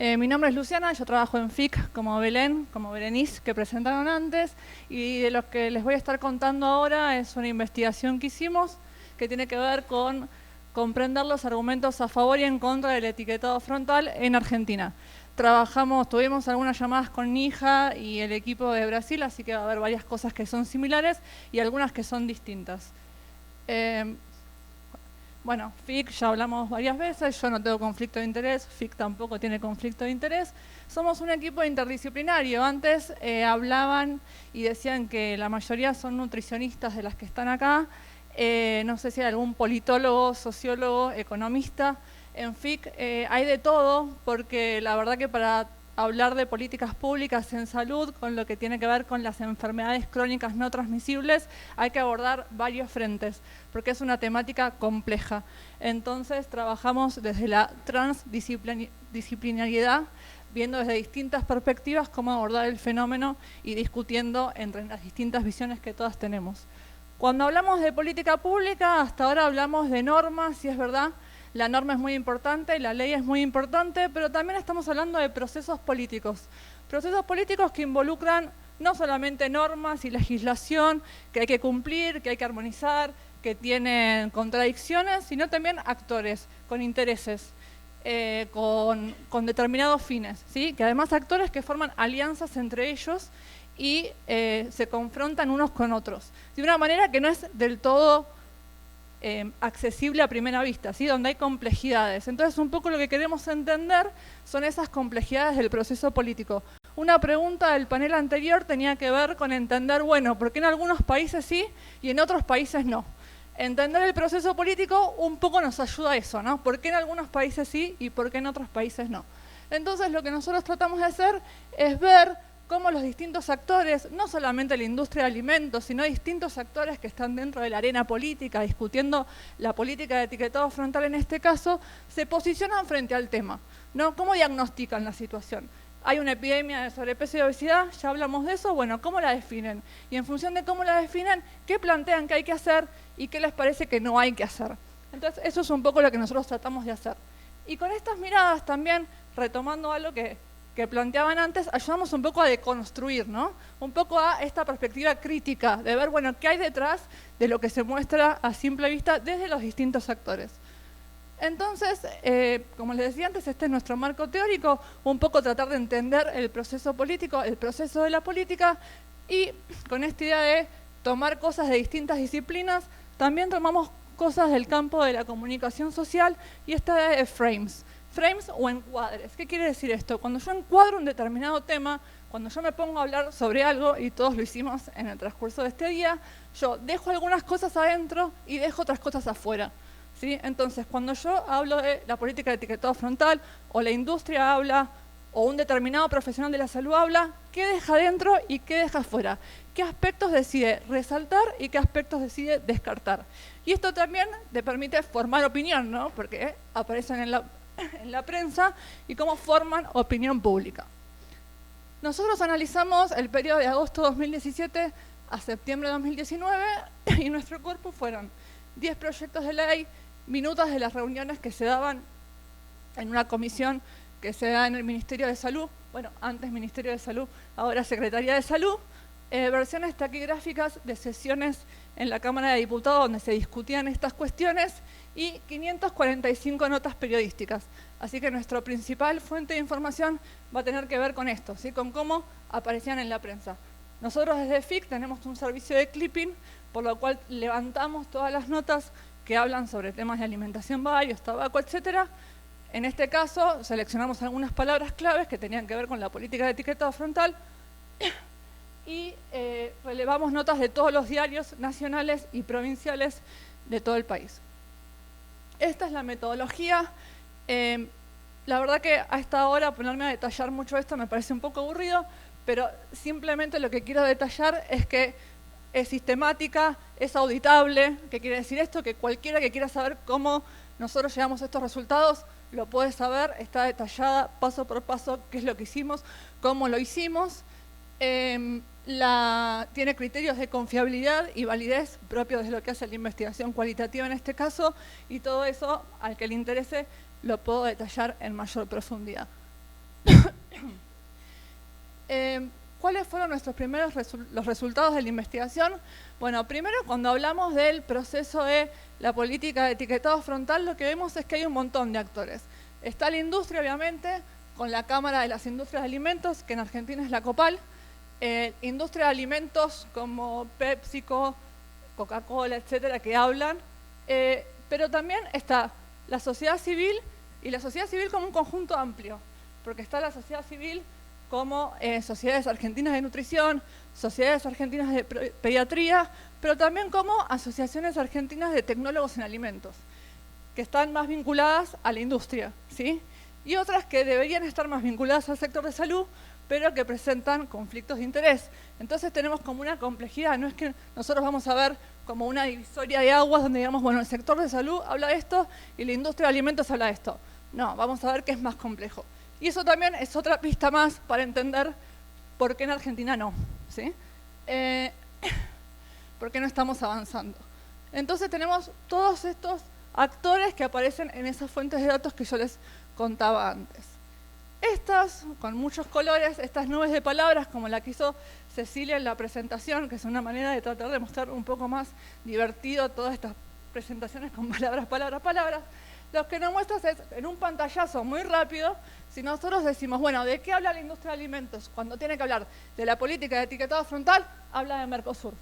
Mi nombre es Luciana, yo trabajo en FIC como Belén, como Berenice, que presentaron antes, y de lo que les voy a estar contando ahora es una investigación que hicimos que tiene que ver con comprender los argumentos a favor y en contra del etiquetado frontal en Argentina. Tuvimos algunas llamadas con Nija y el equipo de Brasil, así que va a haber varias cosas que son similares y algunas que son distintas. Bueno, FIC ya hablamos varias veces, yo no tengo conflicto de interés, FIC tampoco tiene conflicto de interés. Somos un equipo interdisciplinario. Antes hablaban y decían que la mayoría son nutricionistas de las que están acá. No sé si hay algún politólogo, sociólogo, economista. En FIC hay de todo, porque la verdad que para hablar de políticas públicas en salud, con lo que tiene que ver con las enfermedades crónicas no transmisibles, hay que abordar varios frentes, porque es una temática compleja. Entonces trabajamos desde la transdisciplinariedad, viendo desde distintas perspectivas cómo abordar el fenómeno y discutiendo entre las distintas visiones que todas tenemos. Cuando hablamos de política pública, hasta ahora hablamos de normas, y es verdad, la norma es muy importante, la ley es muy importante, pero también estamos hablando de procesos políticos. Procesos políticos que involucran no solamente normas y legislación que hay que cumplir, que hay que armonizar, que tienen contradicciones, sino también actores con intereses, con determinados fines, ¿sí? Que además actores que forman alianzas entre ellos y se confrontan unos con otros, de una manera que no es del todo accesible a primera vista, ¿sí? Donde hay complejidades. Entonces, un poco lo que queremos entender son esas complejidades del proceso político. Una pregunta del panel anterior tenía que ver con entender, bueno, ¿por qué en algunos países sí y en otros países no? Entender el proceso político un poco nos ayuda a eso, ¿no? ¿Por qué en algunos países sí y por qué en otros países no? Entonces, lo que nosotros tratamos de hacer es ver cómo los distintos actores, no solamente la industria de alimentos, sino distintos actores que están dentro de la arena política, discutiendo la política de etiquetado frontal en este caso, se posicionan frente al tema, ¿no? ¿Cómo diagnostican la situación? Hay una epidemia de sobrepeso y obesidad, ya hablamos de eso, bueno, ¿cómo la definen? Y en función de cómo la definen, ¿qué plantean que hay que hacer y qué les parece que no hay que hacer? Entonces, eso es un poco lo que nosotros tratamos de hacer. Y con estas miradas también, retomando algo que planteaban antes, ayudamos un poco a deconstruir, ¿no? Un poco a esta perspectiva crítica, de ver, bueno, qué hay detrás de lo que se muestra a simple vista desde los distintos actores. Entonces, como les decía antes, este es nuestro marco teórico, un poco tratar de entender el proceso político, el proceso de la política, y con esta idea de tomar cosas de distintas disciplinas, también tomamos cosas del campo de la comunicación social, y esta idea de frames. Frames o encuadres. ¿Qué quiere decir esto? Cuando yo encuadro un determinado tema, cuando yo me pongo a hablar sobre algo, y todos lo hicimos en el transcurso de este día, yo dejo algunas cosas adentro y dejo otras cosas afuera, ¿sí? Entonces, cuando yo hablo de la política de etiquetado frontal, o la industria habla, o un determinado profesional de la salud habla, ¿qué deja adentro y qué deja afuera? ¿Qué aspectos decide resaltar y qué aspectos decide descartar? Y esto también te permite formar opinión, ¿no? Porque aparecen en la prensa y cómo forman opinión pública. Nosotros analizamos el periodo de agosto de 2017 a septiembre de 2019 y nuestro corpus fueron 10 proyectos de ley, minutas de las reuniones que se daban en una comisión que se da en el Ministerio de Salud, bueno, antes Ministerio de Salud, ahora Secretaría de Salud, versiones taquigráficas de sesiones en la Cámara de Diputados donde se discutían estas cuestiones y 545 notas periodísticas. Así que nuestra principal fuente de información va a tener que ver con esto, ¿sí? Con cómo aparecían en la prensa. Nosotros desde FIC tenemos un servicio de clipping, por lo cual levantamos todas las notas que hablan sobre temas de alimentación varios, tabaco, etcétera. En este caso, seleccionamos algunas palabras claves que tenían que ver con la política de etiquetado frontal y relevamos notas de todos los diarios nacionales y provinciales de todo el país. Esta es la metodología. La verdad que a esta hora ponerme a detallar mucho esto me parece un poco aburrido, pero simplemente lo que quiero detallar es que es sistemática, es auditable. ¿Qué quiere decir esto? Que cualquiera que quiera saber cómo nosotros llegamos a estos resultados lo puede saber, está detallada paso por paso qué es lo que hicimos, cómo lo hicimos. Tiene criterios de confiabilidad y validez propios de lo que hace la investigación cualitativa en este caso, y todo eso, al que le interese, lo puedo detallar en mayor profundidad. ¿Cuáles fueron nuestros primeros los resultados de la investigación? Bueno, primero, cuando hablamos del proceso de la política de etiquetado frontal, lo que vemos es que hay un montón de actores. Está la industria, obviamente, con la Cámara de las Industrias de Alimentos, que en Argentina es la COPAL. Industria de alimentos como PepsiCo, Coca-Cola, etcétera, que hablan. Pero también está la sociedad civil, y la sociedad civil como un conjunto amplio, porque está la sociedad civil como sociedades argentinas de nutrición, sociedades argentinas de pediatría, pero también como asociaciones argentinas de tecnólogos en alimentos, que están más vinculadas a la industria, ¿sí? Y otras que deberían estar más vinculadas al sector de salud, pero que presentan conflictos de interés. Entonces tenemos como una complejidad, no es que nosotros vamos a ver como una divisoria de aguas donde digamos, bueno, el sector de salud habla de esto y la industria de alimentos habla de esto. No, vamos a ver que es más complejo. Y eso también es otra pista más para entender por qué en Argentina no, ¿sí? ¿Por qué no estamos avanzando? Entonces tenemos todos estos actores que aparecen en esas fuentes de datos que yo les contaba antes. Estas, con muchos colores, estas nubes de palabras, como la que hizo Cecilia en la presentación, que es una manera de tratar de mostrar un poco más divertido todas estas presentaciones con palabras, palabras, palabras, lo que nos muestra es, en un pantallazo muy rápido, si nosotros decimos, bueno, ¿de qué habla la industria de alimentos? Cuando tiene que hablar de la política de etiquetado frontal, habla de Mercosur.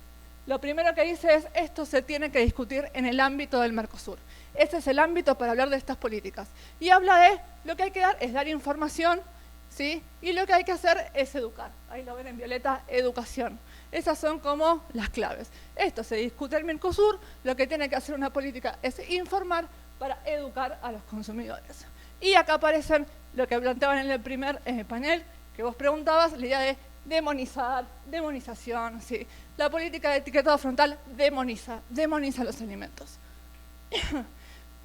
Lo primero que dice es, esto se tiene que discutir en el ámbito del Mercosur. Ese es el ámbito para hablar de estas políticas. Y habla de, lo que hay que dar es dar información, ¿sí? Y lo que hay que hacer es educar. Ahí lo ven en violeta, educación. Esas son como las claves. Esto se discute en Mercosur, lo que tiene que hacer una política es informar para educar a los consumidores. Y acá aparecen lo que planteaban en el primer panel, que vos preguntabas, la idea de demonizar, demonización, ¿sí? La política de etiquetado frontal demoniza los alimentos.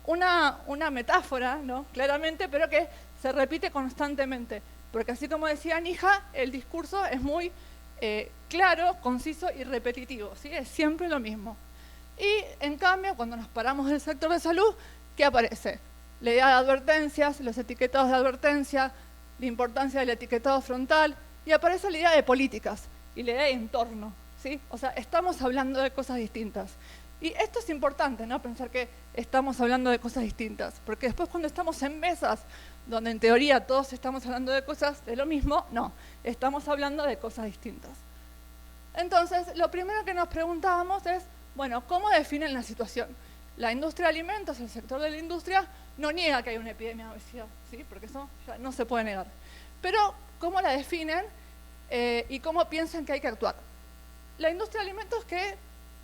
Una metáfora, ¿no? Claramente, pero que se repite constantemente, porque así como decía Nija, el discurso es muy claro, conciso y repetitivo, ¿sí? Es siempre lo mismo. Y en cambio, cuando nos paramos del sector de salud, ¿qué aparece? La idea de advertencias, los etiquetados de advertencia, la importancia del etiquetado frontal, y aparece la idea de políticas y la idea de entorno, ¿sí? O sea, estamos hablando de cosas distintas. Y esto es importante, ¿no? Pensar que estamos hablando de cosas distintas, porque después cuando estamos en mesas donde en teoría todos estamos hablando de cosas de lo mismo, no, estamos hablando de cosas distintas. Entonces, lo primero que nos preguntábamos es, bueno, ¿cómo definen la situación? La industria de alimentos, el sector de la industria, no niega que hay una epidemia de obesidad, ¿sí? Porque eso ya no se puede negar. Pero, ¿cómo la definen y cómo piensan que hay que actuar? La industria de alimentos,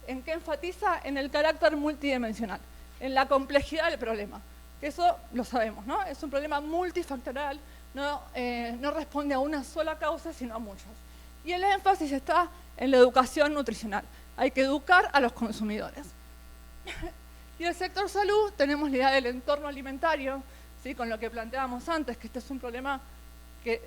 ¿en qué enfatiza? En el carácter multidimensional, en la complejidad del problema. Que eso lo sabemos, ¿no? Es un problema multifactorial, no responde a una sola causa, sino a muchas. Y el énfasis está en la educación nutricional. Hay que educar a los consumidores. Y el sector salud, tenemos la idea del entorno alimentario, ¿sí? Con lo que planteábamos antes, que este es un problema que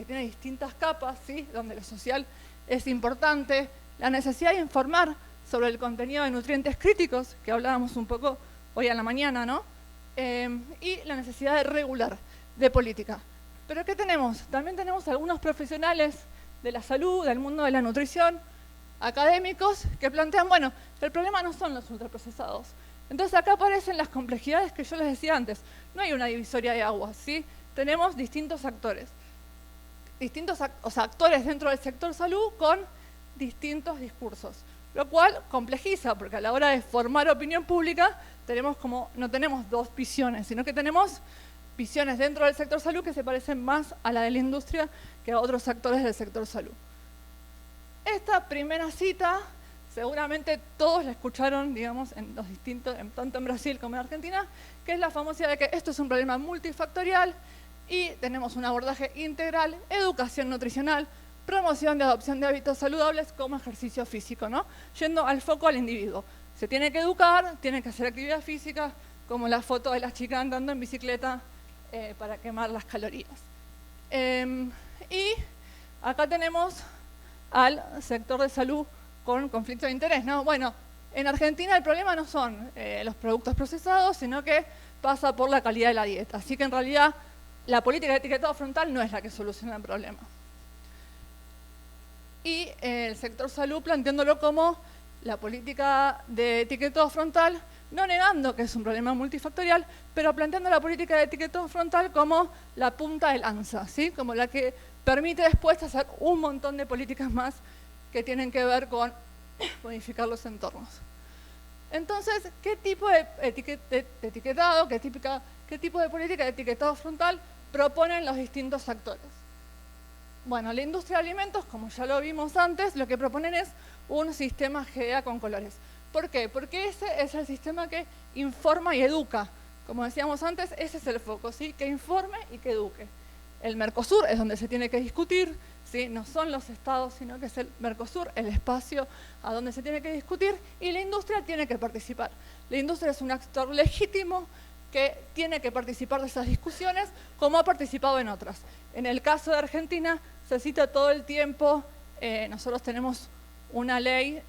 tiene distintas capas, ¿sí? Donde lo social es importante, la necesidad de informar sobre el contenido de nutrientes críticos, que hablábamos un poco hoy a la mañana, ¿no? Y la necesidad de regular, de política. ¿Pero qué tenemos? También tenemos algunos profesionales de la salud, del mundo de la nutrición, académicos, que plantean, bueno, el problema no son los ultraprocesados. Entonces acá aparecen las complejidades que yo les decía antes. No hay una divisoria de aguas, ¿sí? Tenemos distintos actores. Actores dentro del sector salud con distintos discursos, lo cual complejiza, porque a la hora de formar opinión pública no tenemos dos visiones, sino que tenemos visiones dentro del sector salud que se parecen más a la de la industria que a otros actores del sector salud. Esta primera cita, seguramente todos la escucharon, digamos, tanto en Brasil como en Argentina, que es la famosa de que esto es un problema multifactorial y tenemos un abordaje integral, educación nutricional, promoción de adopción de hábitos saludables como ejercicio físico, ¿no? Yendo al foco al individuo. Se tiene que educar, tiene que hacer actividad física, como la foto de la chica andando en bicicleta para quemar las calorías. Y acá tenemos al sector de salud con conflicto de interés, ¿no? Bueno, en Argentina el problema no son los productos procesados, sino que pasa por la calidad de la dieta. Así que en realidad la política de etiquetado frontal no es la que soluciona el problema. Y el sector salud planteándolo como la política de etiquetado frontal, no negando que es un problema multifactorial, pero planteando la política de etiquetado frontal como la punta de lanza, ¿sí? Como la que permite después hacer un montón de políticas más que tienen que ver con modificar los entornos. Entonces, ¿qué tipo de etiquetado, qué tipo de política de etiquetado frontal proponen los distintos actores? Bueno, la industria de alimentos, como ya lo vimos antes, lo que proponen es un sistema GDA con colores. ¿Por qué? Porque ese es el sistema que informa y educa. Como decíamos antes, ese es el foco, ¿sí? Que informe y que eduque. El Mercosur es donde se tiene que discutir, ¿sí? No son los estados, sino que es el Mercosur, el espacio a donde se tiene que discutir, y la industria tiene que participar. La industria es un actor legítimo que tiene que participar de esas discusiones, como ha participado en otras. En el caso de Argentina, se cita todo el tiempo, nosotros tenemos una ley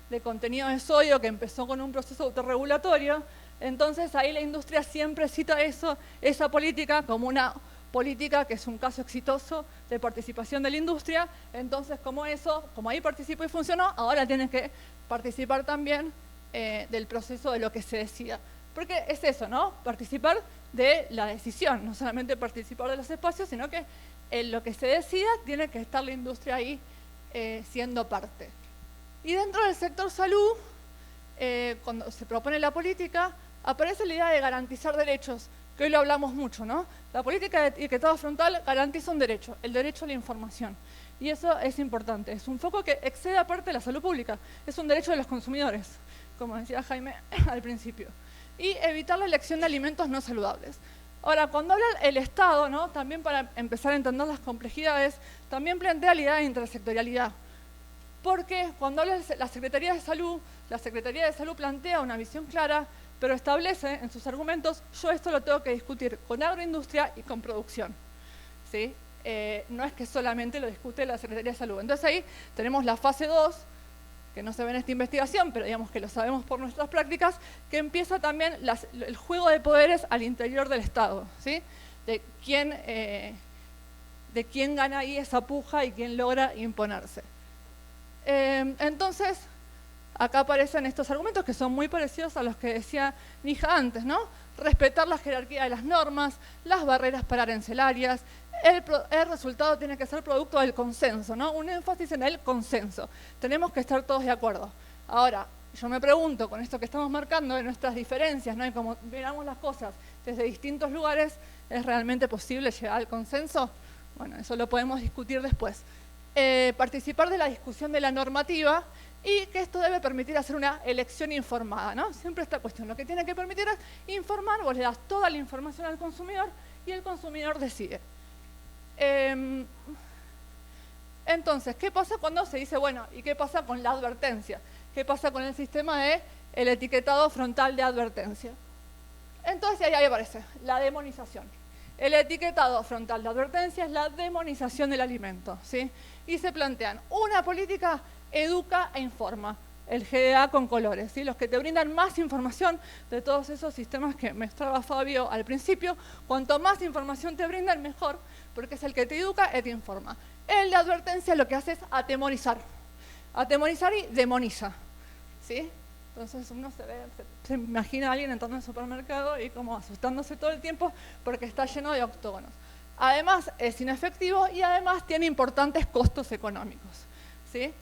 de contenido de sodio que empezó con un proceso autorregulatorio, entonces ahí la industria siempre cita eso, esa política como una política que es un caso exitoso de participación de la industria, entonces como ahí participó y funcionó, ahora tienen que participar también del proceso de lo que se decida. Porque es eso, ¿no? Participar de la decisión, no solamente participar de los espacios, sino que en lo que se decida tiene que estar la industria ahí siendo parte. Y dentro del sector salud, cuando se propone la política, aparece la idea de garantizar derechos, que hoy lo hablamos mucho, ¿no? La política de etiquetado frontal garantiza un derecho, el derecho a la información. Y eso es importante, es un foco que excede aparte de la salud pública, es un derecho de los consumidores, como decía Jaime al principio. Y evitar la elección de alimentos no saludables. Ahora, cuando habla el Estado, ¿no? También para empezar a entender las complejidades, también plantea la idea de intersectorialidad. Porque cuando habla la Secretaría de Salud plantea una visión clara, pero establece en sus argumentos, yo esto lo tengo que discutir con agroindustria y con producción, ¿sí? No es que solamente lo discute la Secretaría de Salud. Entonces ahí tenemos la fase 2, que no se ve en esta investigación, pero digamos que lo sabemos por nuestras prácticas, que empieza también el juego de poderes al interior del Estado, ¿sí? De quién gana ahí esa puja y quién logra imponerse. Entonces, acá aparecen estos argumentos que son muy parecidos a los que decía Nija antes, ¿no? Respetar la jerarquía de las normas, las barreras para arancelarias, el resultado tiene que ser producto del consenso, ¿no? Un énfasis en el consenso. Tenemos que estar todos de acuerdo. Ahora, yo me pregunto, con esto que estamos marcando de nuestras diferencias, ¿no? Y como miramos las cosas desde distintos lugares, ¿es realmente posible llegar al consenso? Bueno, eso lo podemos discutir después. Participar de la discusión de la normativa y que esto debe permitir hacer una elección informada, ¿no? Siempre esta cuestión, lo que tiene que permitir es informar, vos le das toda la información al consumidor y el consumidor decide. Entonces, ¿qué pasa cuando se dice, bueno, ¿y qué pasa con la advertencia? ¿Qué pasa con el sistema de el etiquetado frontal de advertencia? Entonces ahí aparece la demonización. El etiquetado frontal de advertencia es la demonización del alimento, ¿sí? Y se plantean una política educa e informa, el GDA con colores, ¿sí? Los que te brindan más información de todos esos sistemas que mostraba Fabio al principio, cuanto más información te brindan, mejor, porque es el que te educa y te informa. El de advertencia lo que hace es atemorizar y demoniza, ¿sí? Entonces uno se imagina a alguien entrando en el supermercado y como asustándose todo el tiempo porque está lleno de octógonos. Además es inefectivo y además tiene importantes costos económicos, ¿sí?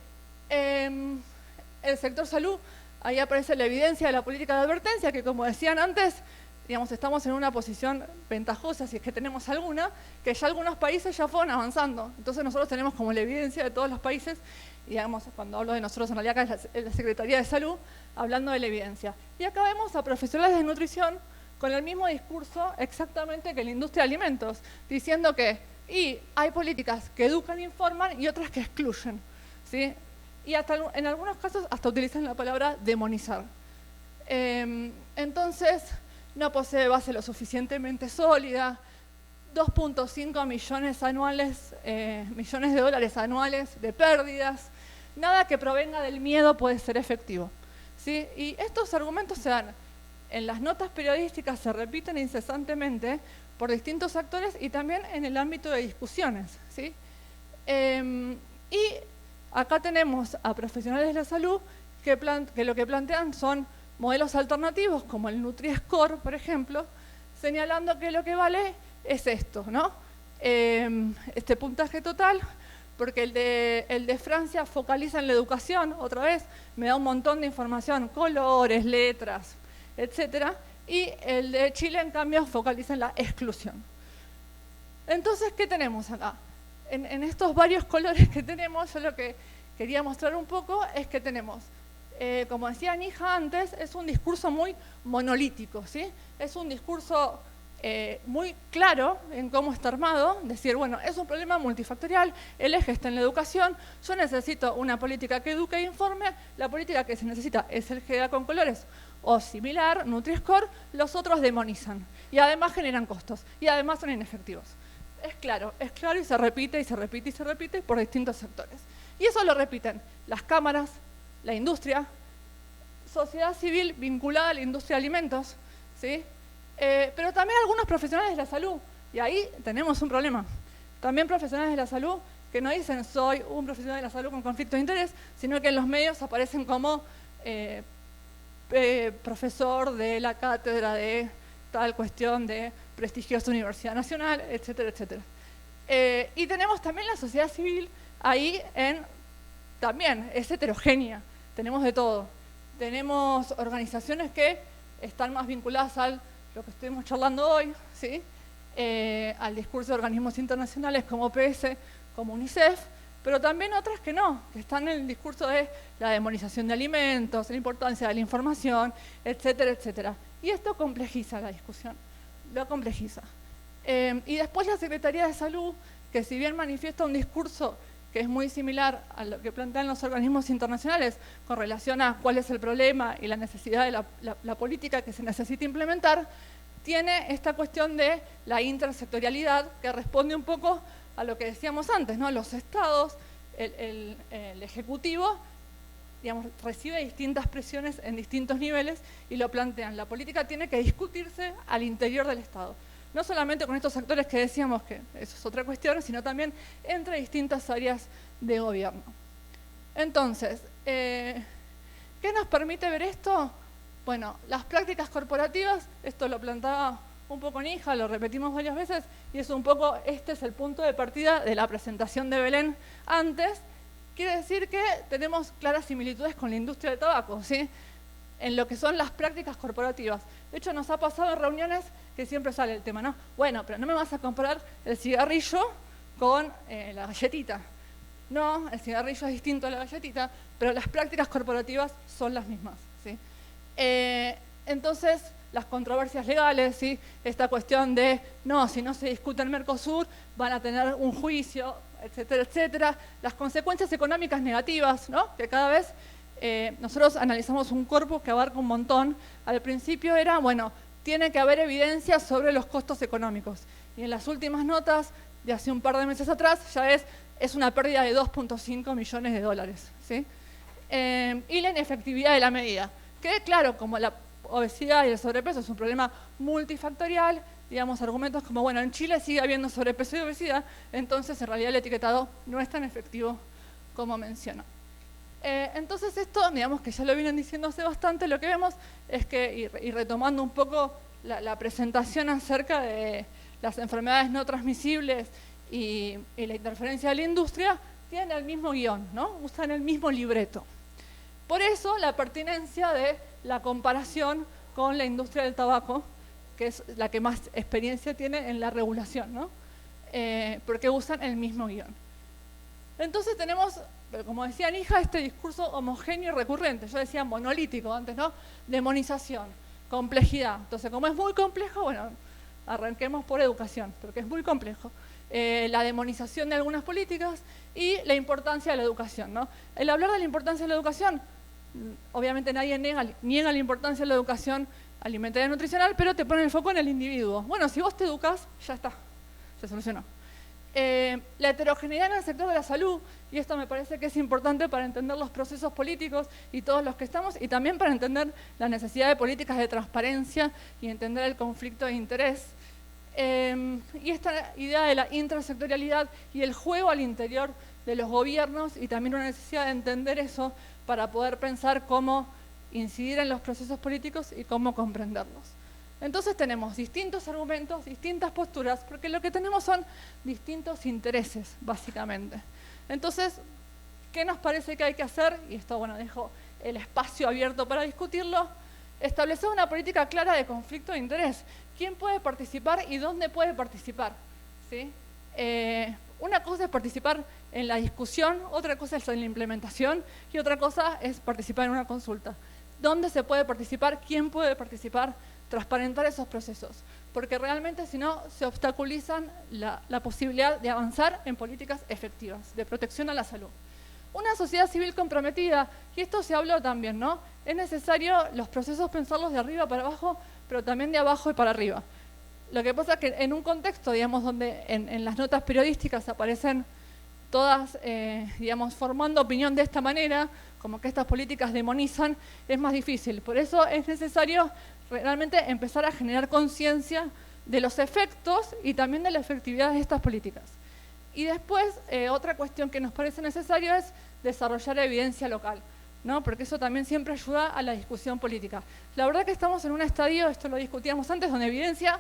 El sector salud, ahí aparece la evidencia de la política de advertencia, que como decían antes, digamos, estamos en una posición ventajosa, si es que tenemos alguna, que ya algunos países ya fueron avanzando. Entonces nosotros tenemos como la evidencia de todos los países, y digamos, cuando hablo de nosotros en realidad acá es la Secretaría de Salud, hablando de la evidencia. Y acá vemos a profesionales de nutrición con el mismo discurso exactamente que la industria de alimentos, diciendo que hay políticas que educan e informan y otras que excluyen, ¿sí? Y en algunos casos hasta utilizan la palabra demonizar. Entonces, no posee base lo suficientemente sólida, 2.5 millones de dólares anuales de pérdidas, nada que provenga del miedo puede ser efectivo, ¿sí? Y estos argumentos se dan en las notas periodísticas, se repiten incesantemente por distintos actores y también en el ámbito de discusiones, ¿sí? Y acá tenemos a profesionales de la salud que lo que plantean son modelos alternativos, como el Nutri-Score, por ejemplo, señalando que lo que vale es esto, ¿no? Este puntaje total, porque el de Francia focaliza en la educación, otra vez, me da un montón de información, colores, letras, etcétera, y el de Chile, en cambio, focaliza en la exclusión. Entonces, ¿qué tenemos acá? En estos varios colores que tenemos, yo lo que quería mostrar un poco es que tenemos, como decía Nija antes, es un discurso muy monolítico, ¿sí? Es un discurso muy claro en cómo está armado, decir, bueno, es un problema multifactorial, el eje está en la educación, yo necesito una política que eduque e informe, la política que se necesita es el GEDA con colores o similar, Nutri-Score, los otros demonizan y además generan costos y además son inefectivos. Es claro y se repite y se repite y se repite por distintos sectores. Y eso lo repiten las cámaras, la industria, sociedad civil vinculada a la industria de alimentos, ¿sí? Pero también algunos profesionales de la salud, y ahí tenemos un problema. También profesionales de la salud que no dicen soy un profesional de la salud con conflicto de interés, sino que en los medios aparecen como profesor de la cátedra de tal cuestión de prestigiosa Universidad Nacional, etcétera, etcétera. Y tenemos también la sociedad civil ahí también es heterogénea, tenemos de todo. Tenemos organizaciones que están más vinculadas a lo que estuvimos charlando hoy, ¿sí? Al discurso de organismos internacionales como OPS, como UNICEF, pero también otras que no, que están en el discurso de la demonización de alimentos, la importancia de la información, etcétera, etcétera. Y esto complejiza la discusión, lo complejiza. Y después la Secretaría de Salud, que si bien manifiesta un discurso que es muy similar a lo que plantean los organismos internacionales con relación a cuál es el problema y la necesidad de la política que se necesita implementar, tiene esta cuestión de la intersectorialidad que responde un poco a lo que decíamos antes, ¿no? Los estados, el ejecutivo, digamos, recibe distintas presiones en distintos niveles y lo plantean. La política tiene que discutirse al interior del Estado. No solamente con estos actores que decíamos que eso es otra cuestión, sino también entre distintas áreas de gobierno. Entonces, ¿qué nos permite ver esto? Bueno, las prácticas corporativas, esto lo plantaba un poco Nija, lo repetimos varias veces, y es un poco, este es el punto de partida de la presentación de Belén antes. Quiere decir que tenemos claras similitudes con la industria del tabaco, ¿sí? En lo que son las prácticas corporativas. De hecho, nos ha pasado en reuniones que siempre sale el tema, ¿no? Bueno, pero no me vas a comparar el cigarrillo con la galletita. No, el cigarrillo es distinto a la galletita, pero las prácticas corporativas son las mismas, ¿sí? Entonces, las controversias legales, ¿sí? Esta cuestión de, no, si no se discute en Mercosur, van a tener un juicio, etcétera, etcétera. Las consecuencias económicas negativas, ¿no? Que cada vez nosotros analizamos un corpus que abarca un montón. Al principio era, bueno, tiene que haber evidencia sobre los costos económicos. Y en las últimas notas, de hace un par de meses atrás, ya es una pérdida de 2.5 millones de dólares, ¿sí? Y la inefectividad de la medida. Que, claro, como la obesidad y el sobrepeso es un problema multifactorial, digamos, argumentos como, bueno, en Chile sigue habiendo sobrepeso y obesidad, entonces en realidad el etiquetado no es tan efectivo como menciono. Entonces esto, digamos que ya lo vienen diciendo hace bastante, lo que vemos es que, y retomando un poco la presentación acerca de las enfermedades no transmisibles y la interferencia de la industria, tienen el mismo guión, ¿no? Usan el mismo libreto. Por eso la pertinencia de la comparación con la industria del tabaco, que es la que más experiencia tiene en la regulación, ¿no? Porque usan el mismo guión. Entonces tenemos, como decía Nija, este discurso homogéneo y recurrente. Yo decía monolítico antes, ¿no? Demonización, complejidad. Entonces, como es muy complejo, bueno, arranquemos por educación, porque es muy complejo. La demonización de algunas políticas y la importancia de la educación, ¿no? El hablar de la importancia de la educación, obviamente nadie niega la importancia de la educación alimentaria y nutricional, pero te pone el foco en el individuo. Bueno, si vos te educás, ya está, se solucionó. La heterogeneidad en el sector de la salud, y esto me parece que es importante para entender los procesos políticos y todos los que estamos, y también para entender la necesidad de políticas de transparencia y entender el conflicto de interés. Y esta idea de la intersectorialidad y el juego al interior de los gobiernos, y también una necesidad de entender eso para poder pensar cómo incidir en los procesos políticos y cómo comprenderlos. Entonces tenemos distintos argumentos, distintas posturas, porque lo que tenemos son distintos intereses, básicamente. Entonces, ¿qué nos parece que hay que hacer? Y esto, bueno, dejo el espacio abierto para discutirlo. Establecer una política clara de conflicto de interés. ¿Quién puede participar y dónde puede participar? ¿Sí? Una cosa es participar en la discusión, otra cosa es en la implementación y otra cosa es participar en una consulta. ¿Dónde se puede participar? ¿Quién puede participar? Transparentar esos procesos. Porque realmente, si no, se obstaculizan la posibilidad de avanzar en políticas efectivas, de protección a la salud. Una sociedad civil comprometida, y esto se habló también, ¿no? Es necesario los procesos pensarlos de arriba para abajo, pero también de abajo y para arriba. Lo que pasa es que en un contexto, digamos, donde en las notas periodísticas aparecen todas, digamos, formando opinión de esta manera, como que estas políticas demonizan, es más difícil. Por eso es necesario realmente empezar a generar conciencia de los efectos y también de la efectividad de estas políticas. Y después, otra cuestión que nos parece necesario es desarrollar evidencia local, ¿no? Porque eso también siempre ayuda a la discusión política. La verdad que estamos en un estadio, esto lo discutíamos antes, donde evidencia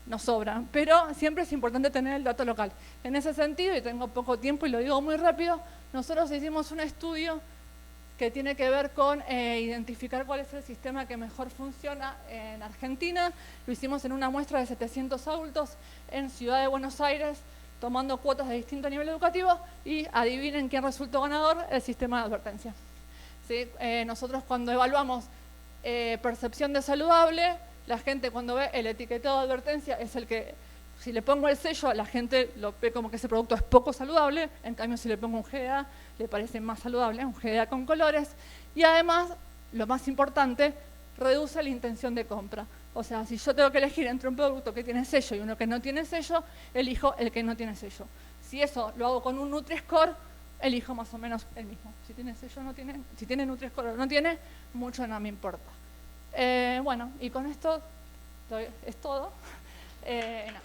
nos sobra, pero siempre es importante tener el dato local. En ese sentido, y tengo poco tiempo y lo digo muy rápido, nosotros hicimos un estudio que tiene que ver con identificar cuál es el sistema que mejor funciona en Argentina. Lo hicimos en una muestra de 700 adultos en Ciudad de Buenos Aires, tomando cuotas de distinto nivel educativo, y adivinen quién resultó ganador: el sistema de advertencia. ¿Sí? Nosotros cuando evaluamos percepción de saludable, la gente cuando ve el etiquetado de advertencia es el que, si le pongo el sello, la gente lo ve como que ese producto es poco saludable. En cambio, si le pongo un GDA, le parece más saludable, un GDA con colores. Y además, lo más importante, reduce la intención de compra. O sea, si yo tengo que elegir entre un producto que tiene sello y uno que no tiene sello, elijo el que no tiene sello. Si eso lo hago con un Nutri-Score, elijo más o menos el mismo. Si tiene sello o no tiene, si tiene Nutri-Score o no tiene, mucho no me importa. Bueno, y con esto es todo. Nada.